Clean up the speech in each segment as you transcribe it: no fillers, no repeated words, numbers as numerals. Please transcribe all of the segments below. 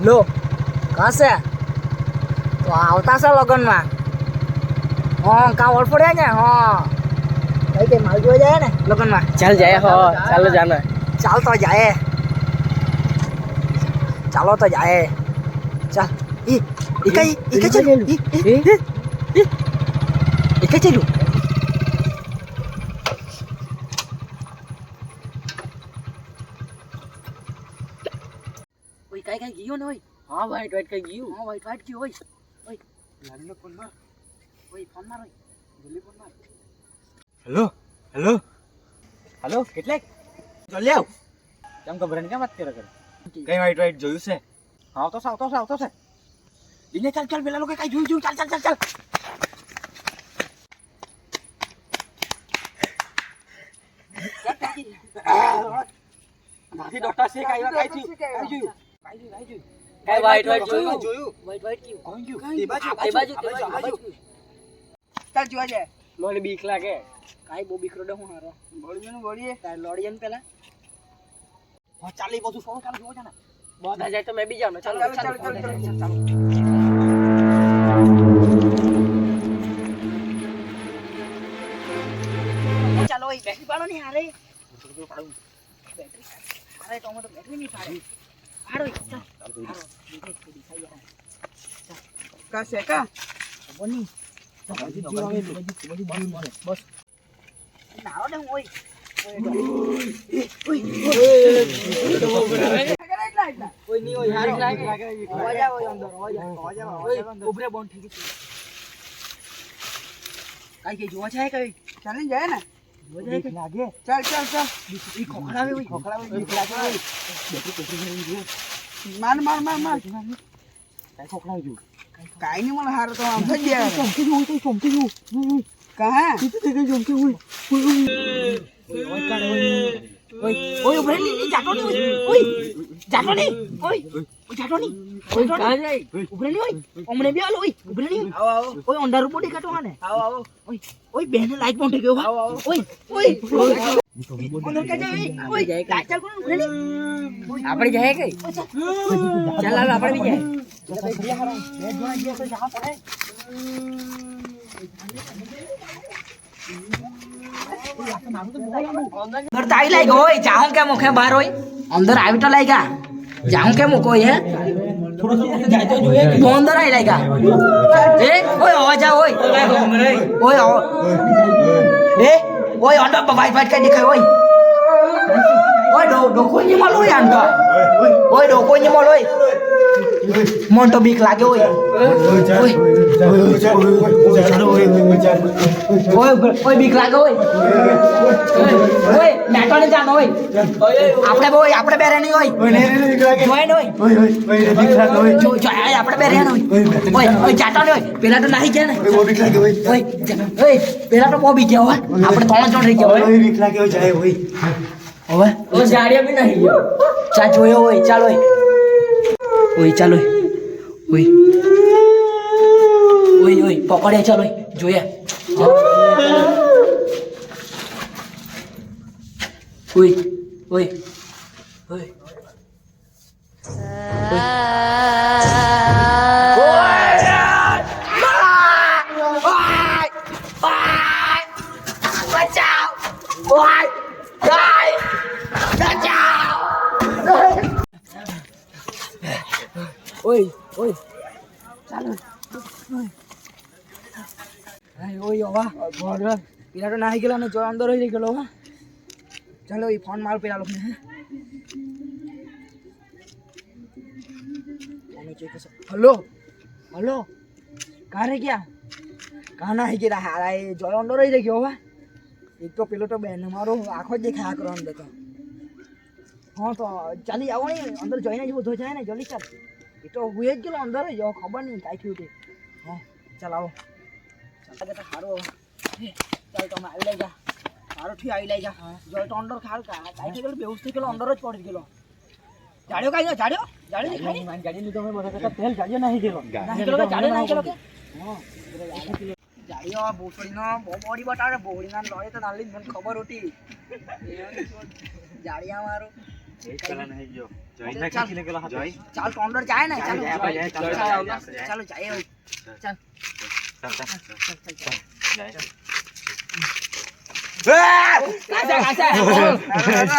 લો કશે તો આવતા છે લગનમાં હા કા ઓળફોડ્યા ને હા કઈ કઈ માલ જોવા જાય ને લગનમાં ચાલ જાય હો ચાલો જાને ચાલ તો જાય ચાલો તો જાય ચાલ ઈ કઈ ચાલ્યું ઈ કઈ ચાલ્યું ઓય કઈ ગયો ને ઓય હા વાઈટ વાઈટ કઈ ગયું હા વાઈટ ગયો ઓય ઓય ગાડીનો ફોન માર ઓય ફોન માર ઓય જલ્દી ફોન માર હેલો હેલો હાલો કેટલેક જલ્દી આવ કેમ ખબર કેમ વાત કરે કઈ વાઈટ વાઈટ જોયું છે આવતો છે દિને ચાલ પેલા લોકો કઈ જોયું ચાલ માથી ડોટા છે કઈ જોયું કઈ વાઈટ જોયું વાઈટ કયું કોણ ગયું તે બાજુ ચાલ જોવા જાય મને બીક લાગે કાઈ બહુ બીકરો ડે હું હારો બોડીએ તાર લોડીએ ને પેલા હા ચાલ એ બધું ફોન ચાલ જોવા જાને બધા જાય તો મેં બી જાઉં ને ચાલો ચાલો ઓય બેટરી પાડો ને હારે બેટરી અરે તો બેટરી નહીં પાડે પાડો ચાલ હારો થોડી ખાઈ જાય કા છે કા બોની બસ નારો ને ઓય કોઈ નહીં હોય હારો લાગે અવાજ આવે અંદર અવાજ આવે ઉભરે બોન્ડ થઈ ગઈ કઈ જોવા છે કઈ ચાલી જાય ને લાગે ચાલ ઈ ખોખડાવે બીક લાગે માર કઈ ખોખડાવે જો કાઈ નહીં મને હારો તો આમ થઈ ગયા ચોમકી જો કહા ચોમકી હોય ઓય ઉભરે ની જાટો ની ઓય જાટો ની ઓય કા જાય ઉભરે ની ઓય ઓમણે બે આલો ઓય ઉભરે ની આવો ઓય અંધાર ઉપર દેખાતો હાને આવો ઓય બેને લાઈટ મોંટી ગયો ઓય અંદર કા જાય ઓય કાચા કોણ ઉભરે ની આપણે જાય કઈ ચાલ હાલ આપણે બી જાય અંદર તો આવી લાગ્યો હોય જાઉં કે મુખે બહાર હોય અંદર આવી તો લાગ્યા જાઉં કે મુકો હે તો અંદર આવી લાગ્યા એ ઓય અવાજ આ ઓય એ ઓય અંદર વાઈટ વાઈટ કઈ દેખાય ઓય ડોકો ની માલ હોય અંદર ઓય ડોકો ની માલ હોય મન તો બીક લાગે ઓય ઓય બીક લાગે ઓય મેટો ને જાનો ઓય આપણે બેરે નહીં હોય જોય ને હોય આપણે બેરે નહીં હોય ઓય જાતો ને હોય પેલા તો નાહી ગયા ને ઓય પેલા તો બહુ બી ગયા હોય આપણે 3 જણ રહી ગયા હોય બીક લાગે જાય હોય હવે ઓ જાડિયા બી નહીં ગયો ચા જોયો હોય ચાલો ઓય ચાલો ઓય પકડે ચાલો જોયા ઓય ઓય ચાલો ઓય ઓવા પેલા તો નાહી ગયેલા ને જો અંદર રહી ગયેલો હા ચાલો એ ફોન માર પેલા લોકોને હલો કારે ગયા કા નાહી ગયા હારા એ જો અંદર રહી ગયો હા એક તો પેલો તો બેન મારો આખો જ દેખાયા કરો અંદર તો હા તો ચાલી આવો ને અંદર જોઈને જ બધો જાય ને જલ્દી ચાલ એ તો હુએ જ ગયેલો અંદર જ ખબર નહીં કાંઈ થયું તે હા ચાલ આવો ચાલ તો સારો ચાલ તમે આવી લઈ જા સારો થી આવી લઈ જા જો તો અંદર ખાલ કાંઈ થઈ ગયેલું બેહોશ થઈ ગયેલો અંદર જ પડી ગયેલો જાડ્યો કાંઈ જાડ્યો દેખાય મારી ગાડીની તો મેં બધા તેલ ગાડીઓ નહીં ગયેલો જાડ્યો નહીં ગયેલો કે હા જાડ્યો બોસડીનો બહુ બોડી બતાવે બોડીના લોહી તો નાલી મને ખબર હતી જાડિયા મારું પેલા નહીં જો જોઈ ના ખેંચી લે પેલા હાથ જોઈ ચાલ ટોન્ડર જાય ને ચાલો જાય, જાય, ચાલો, ચાલો જાય. ચાલો જાય હવે. ચાલ ચાલ ચાલ જાય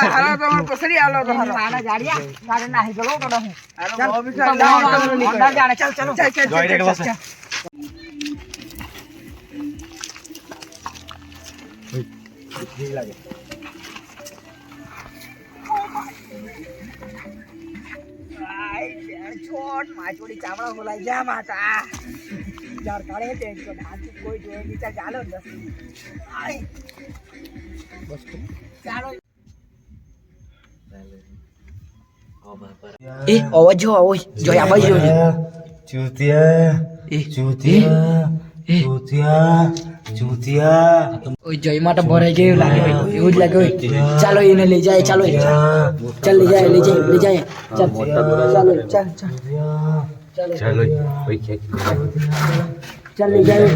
હાલો તો મને પસરી આલો તો હાલો આના જાડિયા મારે નાહી ગયો તો હું ચાલ ટોન્ડર જાણે ચાલ ચાલો જોઈ રે ક્લાસ લાગે છોડ માચોડી ચામડા બોલાઈ જા માતા ચાર કાઢે તે તો ધાન કોઈ જોઈ નીચે ચાલો ને આય બસ ચાલો એ અવાજ જો અવાજ જો આ બાજુ જો ચૂતિયા ચૂતિયા ચૂતિયા ચૂતિયા ઓય જય માટે ભરાઈ ગયું લાગે એવું જ લાગે હોય ચાલો એને લઈ જાય ચાલો ચાલ લઈ જાય ચાલ ચાલો ચાલ ચાલ ચાલો ભાઈ ખેંચ ચાલ લઈ જાય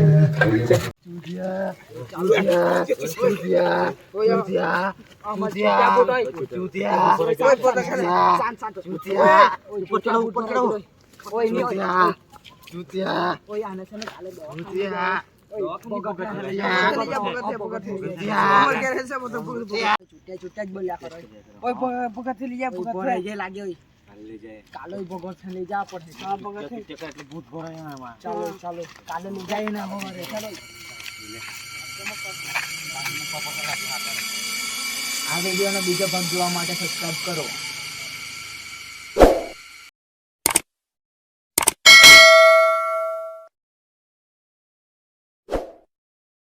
કાલે ભગત લઈ જા પડે ભૂત ભરાય એમાં ચાલો ચાલો કાલે લઈ જાય ને હવે ચાલો આ વિડીયોનો બીજો ભાગ જોવા માટે સબસ્ક્રાઇબ કરો.